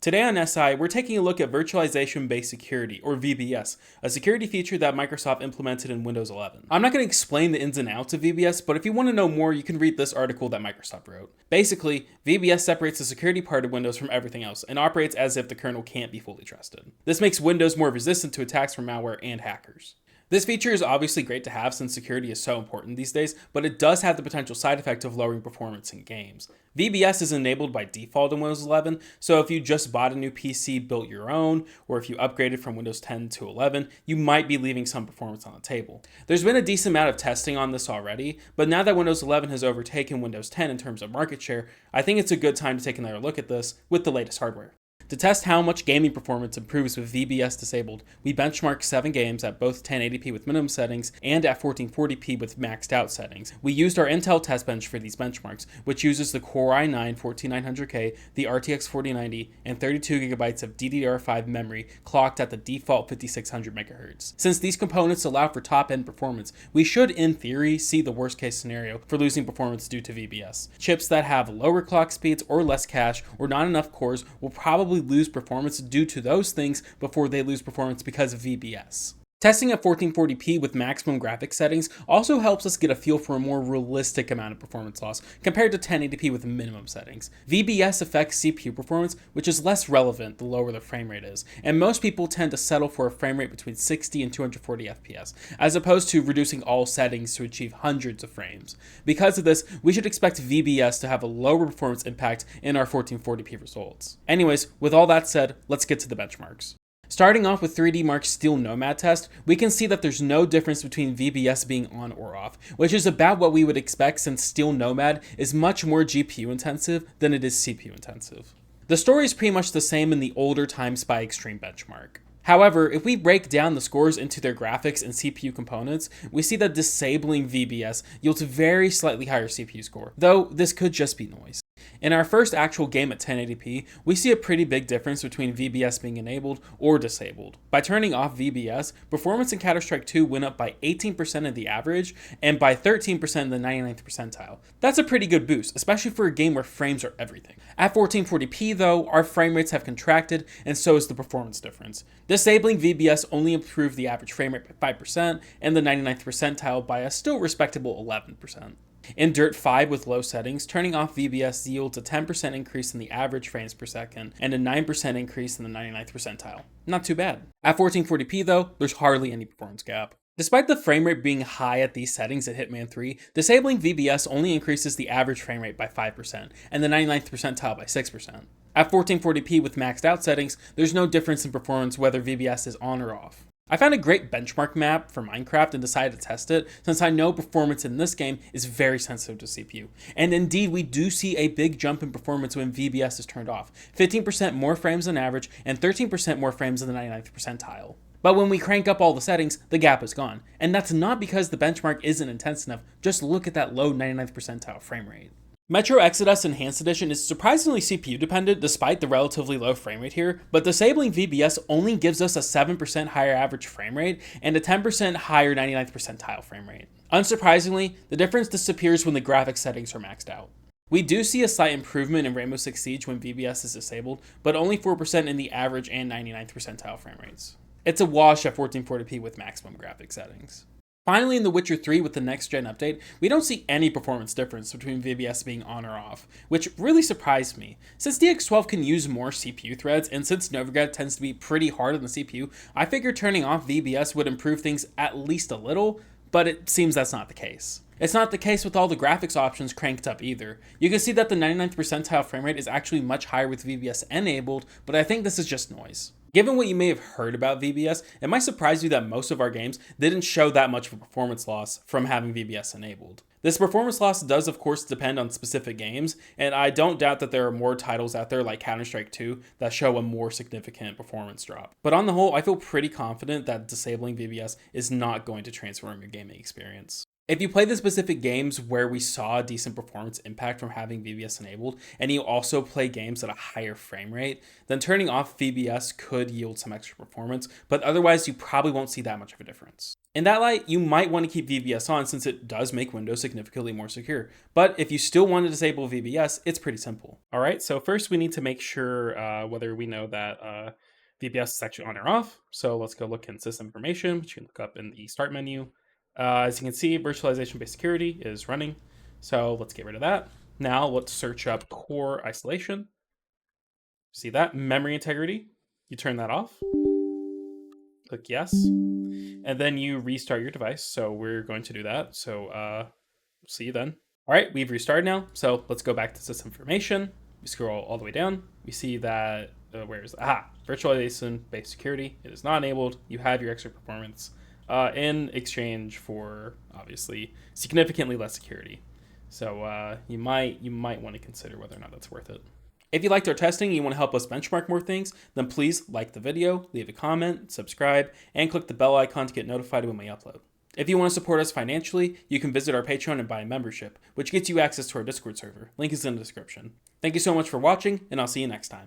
Today on SI, we're taking a look at Virtualization-based security, or VBS, a security feature that Microsoft implemented in Windows 11. I'm not going to explain the ins and outs of VBS, but if you want to know more, you can read this article that Microsoft wrote. Basically, VBS separates the security part of Windows from everything else and operates as if the kernel can't be fully trusted. This makes Windows more resistant to attacks from malware and hackers. This feature is obviously great to have since security is so important these days, but it does have the potential side effect of lowering performance in games. VBS is enabled by default in Windows 11, so if you just bought a new PC, built your own, or if you upgraded from Windows 10 to 11, you might be leaving some performance on the table. There's been a decent amount of testing on this already, but now that Windows 11 has overtaken Windows 10 in terms of market share, I think it's a good time to take another look at this with the latest hardware. To test how much gaming performance improves with VBS disabled, we benchmarked 7 games at both 1080p with minimum settings and at 1440p with maxed out settings. We used our Intel test bench for these benchmarks, which uses the Core i9-14900K, the RTX 4090, and 32GB of DDR5 memory clocked at the default 5600 MHz. Since these components allow for top-end performance, we should in theory see the worst case scenario for losing performance due to VBS. Chips that have lower clock speeds or less cache or not enough cores will probably lose performance due to those things before they lose performance because of VBS. Testing at 1440p with maximum graphics settings also helps us get a feel for a more realistic amount of performance loss compared to 1080p with minimum settings. VBS affects CPU performance, which is less relevant the lower the frame rate is, and most people tend to settle for a frame rate between 60 and 240 FPS, as opposed to reducing all settings to achieve hundreds of frames. Because of this, we should expect VBS to have a lower performance impact in our 1440p results. Anyways, with all that said, let's get to the benchmarks. Starting off with 3D Mark's Steel Nomad test, we can see that there's no difference between VBS being on or off, which is about what we would expect since Steel Nomad is much more GPU intensive than it is CPU intensive. The story is pretty much the same in the older Time Spy Extreme benchmark. However, if we break down the scores into their graphics and CPU components, we see that disabling VBS yields a very slightly higher CPU score, though this could just be noise. In our first actual game at 1080p, we see a pretty big difference between VBS being enabled or disabled. By turning off VBS, performance in Counter-Strike 2 went up by 18% in the average and by 13% in the 99th percentile. That's a pretty good boost, especially for a game where frames are everything. At 1440p though, our frame rates have contracted and so is the performance difference. Disabling VBS only improved the average frame rate by 5% and the 99th percentile by a still respectable 11%. In Dirt 5 with low settings, turning off VBS yields a 10% increase in the average frames per second and a 9% increase in the 99th percentile. Not too bad. At 1440p though, there's hardly any performance gap. Despite the frame rate being high at these settings at Hitman 3, disabling VBS only increases the average frame rate by 5% and the 99th percentile by 6%. At 1440p with maxed out settings, there's no difference in performance whether VBS is on or off. I found a great benchmark map for Minecraft and decided to test it since I know performance in this game is very sensitive to CPU. And indeed, we do see a big jump in performance when VBS is turned off, 15% more frames than average and 13% more frames than the 99th percentile. But when we crank up all the settings, the gap is gone. And that's not because the benchmark isn't intense enough, just look at that low 99th percentile frame rate. Metro Exodus Enhanced Edition is surprisingly CPU dependent despite the relatively low frame rate here, but disabling VBS only gives us a 7% higher average frame rate and a 10% higher 99th percentile frame rate. Unsurprisingly, the difference disappears when the graphics settings are maxed out. We do see a slight improvement in Rainbow Six Siege when VBS is disabled, but only 4% in the average and 99th percentile frame rates. It's a wash at 1440p with maximum graphics settings. Finally, in The Witcher 3 with the next-gen update, we don't see any performance difference between VBS being on or off, which really surprised me. Since DX12 can use more CPU threads, and since Novigrad tends to be pretty hard on the CPU, I figured turning off VBS would improve things at least a little, but it seems that's not the case. It's not the case with all the graphics options cranked up either. You can see that the 99th percentile frame rate is actually much higher with VBS enabled, but I think this is just noise. Given what you may have heard about VBS, it might surprise you that most of our games didn't show that much of a performance loss from having VBS enabled. This performance loss does of course depend on specific games, and I don't doubt that there are more titles out there like Counter-Strike 2 that show a more significant performance drop. But on the whole, I feel pretty confident that disabling VBS is not going to transform your gaming experience. If you play the specific games where we saw a decent performance impact from having VBS enabled, and you also play games at a higher frame rate, then turning off VBS could yield some extra performance, but otherwise you probably won't see that much of a difference. In that light, you might want to keep VBS on since it does make Windows significantly more secure. But if you still want to disable VBS, it's pretty simple. All right, so first we need to make sure whether we know that VBS is actually on or off. So let's go look in system information, which you can look up in the start menu. As you can see, virtualization-based security is running. So let's get rid of that. Now let's search up core isolation. See that? Memory integrity. You turn that off. Click yes. And then you restart your device. So we're going to do that. So see you then. All right, we've restarted now. So let's go back to system information. We scroll all the way down. We see that, virtualization-based security. It is not enabled. You have your extra performance in exchange for, obviously, significantly less security. So you might want to consider whether or not that's worth it. If you liked our testing and you want to help us benchmark more things, then please like the video, leave a comment, subscribe, and click the bell icon to get notified when we upload. If you want to support us financially, you can visit our Patreon and buy a membership, which gets you access to our Discord server. Link is in the description. Thank you so much for watching, and I'll see you next time.